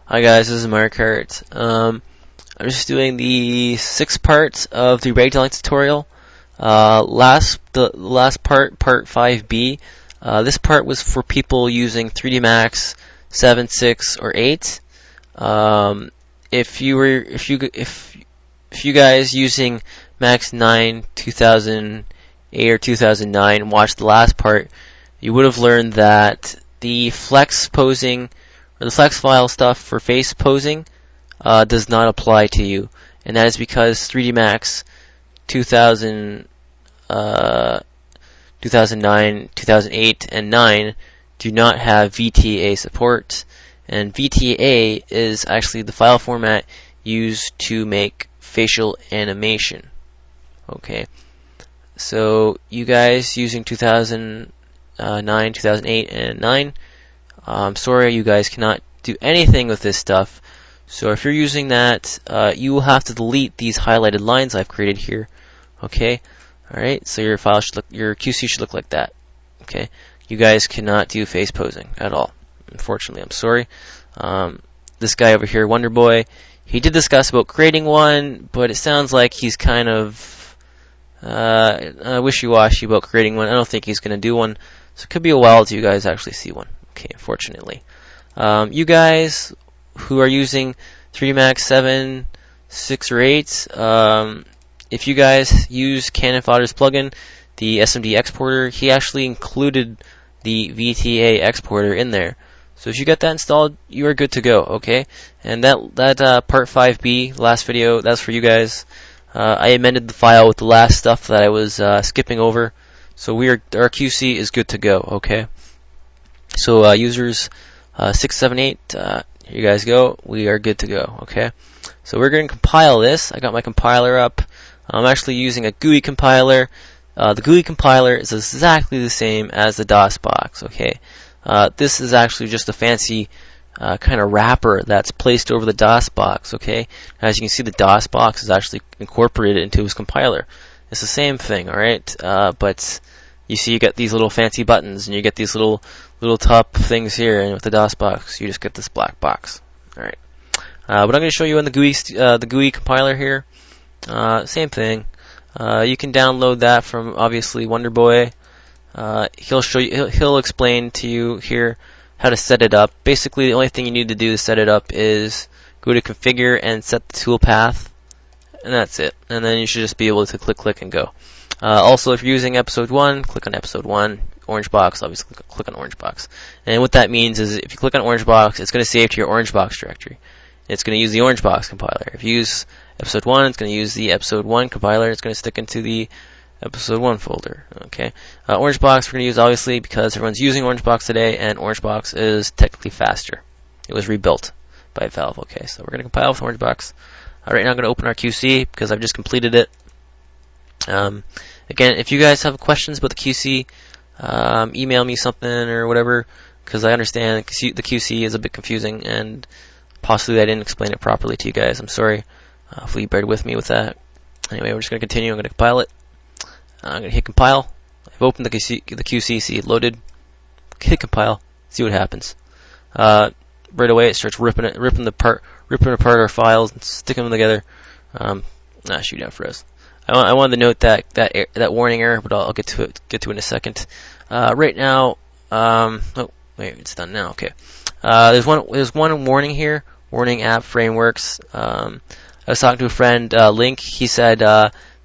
Hi guys, this is Mark Hart. I'm just doing the 6th part of the Ragdoll tutorial. The last part, part 5b. This part was for people using 3D Max 7, 6, or 8. If you guys using Max 9, 2008 or 2009 watched the last part, you would have learned that the flex posing or the flex file stuff for face posing does not apply to you, and that is because 3D Max 2009, 2008, and 9 do not have VTA support, and VTA is actually the file format used to make facial animation. Okay, so you guys using 2009, 2008, and 9, I'm sorry, you guys cannot do anything with this stuff. So if you're using that, you will have to delete these highlighted lines I've created here. Okay, all right. So your file should look, your QC should look like that. Okay, you guys cannot do face posing at all. Unfortunately, I'm sorry. This guy over here, Wonder Boy, he did discuss about creating one, but it sounds like he's kind of wishy-washy about creating one. I don't think he's going to do one. So it could be a while till you guys actually see one. Okay, unfortunately. You guys who are using 3D Max 7, 6, or 8, if you guys use Canon Fodder's plugin, the SMD exporter, he actually included the VTA exporter in there. So if you got that installed, you are good to go, okay? And that part 5b, last video, that's for you guys. I amended the file with the last stuff that I was skipping over. So our QC is good to go, okay? So users 6, 7, 8, here you guys go. We are good to go, okay? So we're going to compile this. I got my compiler up. I'm actually using a Gui Compiler. The Gui Compiler is exactly the same as the DOSBox, okay? This is actually just a fancy kind of wrapper that's placed over the DOSBox, okay? As you can see, the DOSBox is actually incorporated into his compiler. It's the same thing, alright? But you see you get these little fancy buttons, and you get these little top things here, and with the DOSBox, you just get this black box. Alright. What I'm going to show you on the GUI compiler here, same thing. You can download that from, obviously, Wonder Boy. He'll explain to you here how to set it up. Basically, the only thing you need to do to set it up is go to Configure and set the tool path, and that's it. And then you should just be able to click, and go. Also, if you're using episode 1, click on episode 1. Orange box, obviously click on orange box. And what that means is if you click on orange box, it's going to save to your orange box directory. It's going to use the orange box compiler. If you use episode 1, it's going to use the episode 1 compiler. It's going to stick into the episode 1 folder. Okay. Orange box we're going to use obviously because everyone's using orange box today, and orange box is technically faster. It was rebuilt by Valve. Okay, so we're going to compile with orange box. Right now I'm going to open our QC because I've just completed it. Again, if you guys have questions about the QC, email me something or whatever, because I understand the QC is a bit confusing and possibly I didn't explain it properly to you guys. I'm sorry. Hopefully you bear with me with that. Anyway, we're just going to continue. I'm going to compile it. I'm going to hit compile. I've opened the QC, see it loaded. Hit compile, see what happens. Right away it starts ripping apart our files and sticking them together. Shoot out for us. I wanted to note that warning error, but I'll get to it in a second. Right now, oh wait, it's done now. Okay. There's one warning here. Warning app frameworks. I was talking to a friend, Link. He said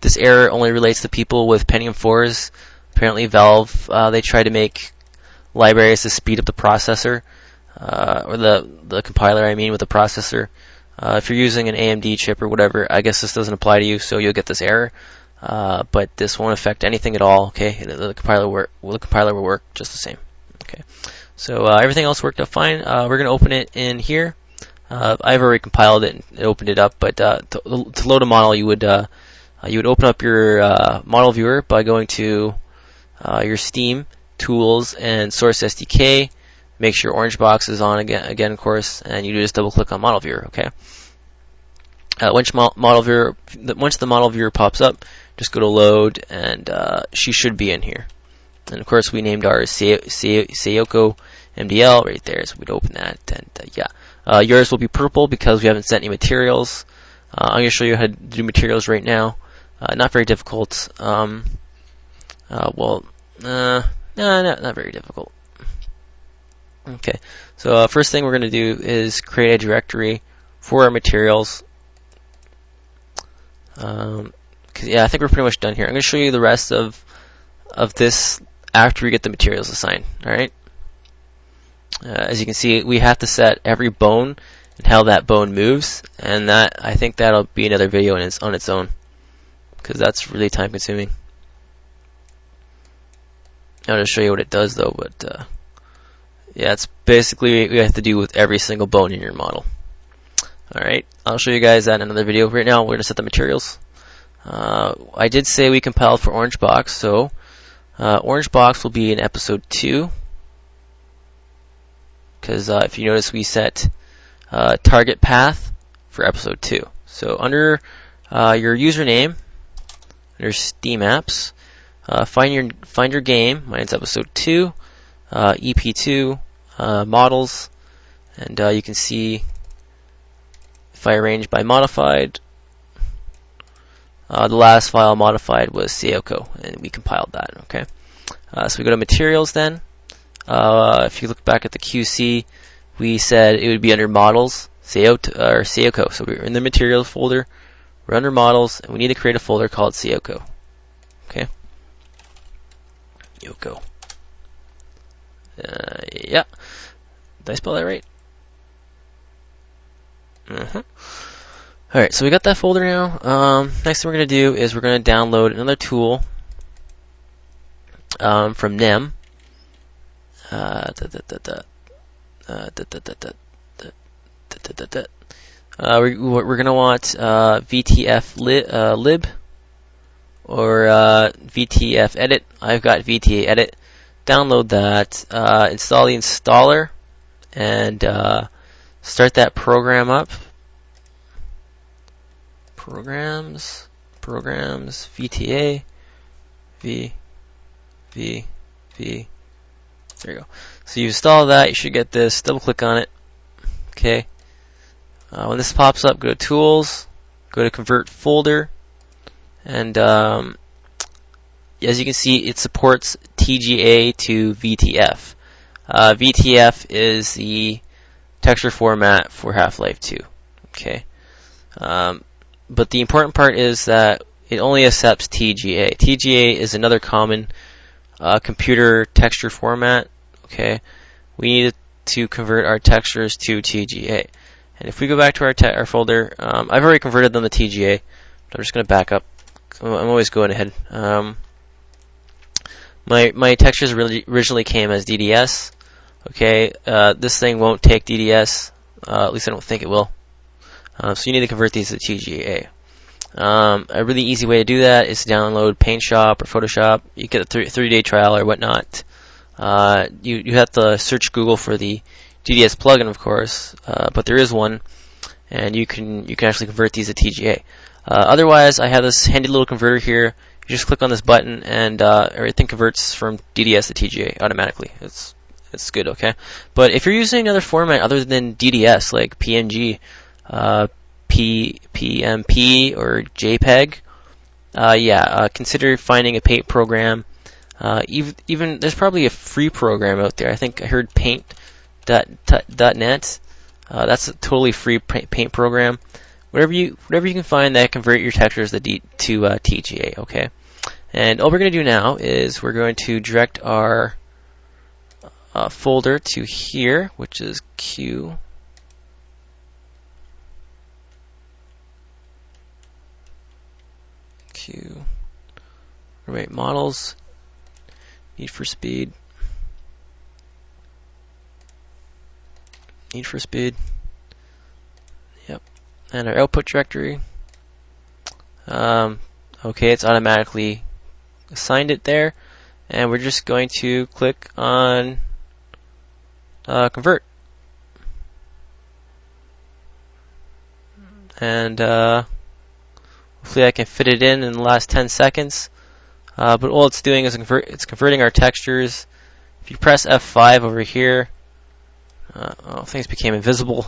this error only relates to people with Pentium 4s. Apparently, Valve they try to make libraries to speed up the processor, or the compiler. I mean, with the processor. If you're using an AMD chip or whatever, I guess this doesn't apply to you, so you'll get this error. But this won't affect anything at all. Okay, the compiler will work just the same. Okay, so everything else worked out fine. We're gonna open it in here. I've already compiled it and opened it up, but to load a model, you would open up your model viewer by going to your Steam Tools and Source SDK. Make sure orange box is on again, of course, and you just double click on model viewer. Okay. Once the model viewer pops up, just go to load, and she should be in here. And of course, we named ours Sayoko MDL right there, so we'd open that, and yeah. Yours will be purple because we haven't sent any materials. I'm going to show you how to do materials right now. Not very difficult. No, not very difficult. Okay, so first thing we're going to do is create a directory for our materials. Yeah, I think we're pretty much done here. I'm going to show you the rest of this after we get the materials assigned. All right. As you can see, we have to set every bone and how that bone moves, and that I think that'll be another video on its own, because that's really time consuming. I'll just show you what it does though, but yeah, it's basically what you have to do with every single bone in your model. Alright, I'll show you guys that in another video. Right now, we're going to set the materials. I did say we compiled for Orange Box, so Orange Box will be in episode 2. Because if you notice, we set target path for episode 2. So under your username, under Steam Apps, find your game. Mine's episode 2, EP2, models, and you can see if I arrange by modified, the last file modified was Sayoko, and we compiled that. Okay, so we go to materials then. If you look back at the QC, we said it would be under models, Sayoko. So we're in the materials folder, we're under models, and we need to create a folder called Sayoko. Okay. Yoko. Yeah. Did I spell that right? Alright, so we got that folder now. Next thing we're going to do is we're going to download another tool from NEM. We're going to want VTF lib or VTF edit. I've got VTA edit. Download that, install the installer, and start that program up. Programs, VTA, V. There you go. So you install that, you should get this. Double click on it. Okay. When this pops up, go to Tools, go to Convert Folder, and as you can see, it supports TGA to VTF. VTF is the texture format for Half-Life 2. Okay. But the important part is that it only accepts TGA. TGA is another common computer texture format. Okay, we need to convert our textures to TGA. And if we go back to our folder, I've already converted them to TGA. But I'm just going to back up. I'm always going ahead. My textures originally came as DDS. Okay, this thing won't take DDS. At least I don't think it will. So you need to convert these to TGA. A really easy way to do that is to download Paint Shop or Photoshop. You get a 30-day trial or whatnot. You have to search Google for the DDS plugin, of course, but there is one, and you can actually convert these to TGA. Otherwise, I have this handy little converter here. You just click on this button, and everything converts from DDS to TGA automatically. It's good, okay? But if you're using another format other than DDS, like PNG, PMP, or JPEG, consider finding a paint program. Even there's probably a free program out there. I think I heard Paint.net. That's a totally free paint program. Whatever you can find that convert your textures to TGA. Okay. And all we're going to do now is we're going to direct our folder to here, which is Q. Right, models. Need for Speed. Yep. And our output directory. Okay, it's automatically assigned it there. And we're just going to click on Convert. And hopefully I can fit it in the last 10 seconds. But all it's doing is it's converting our textures. If you press F5 over here, Things became invisible.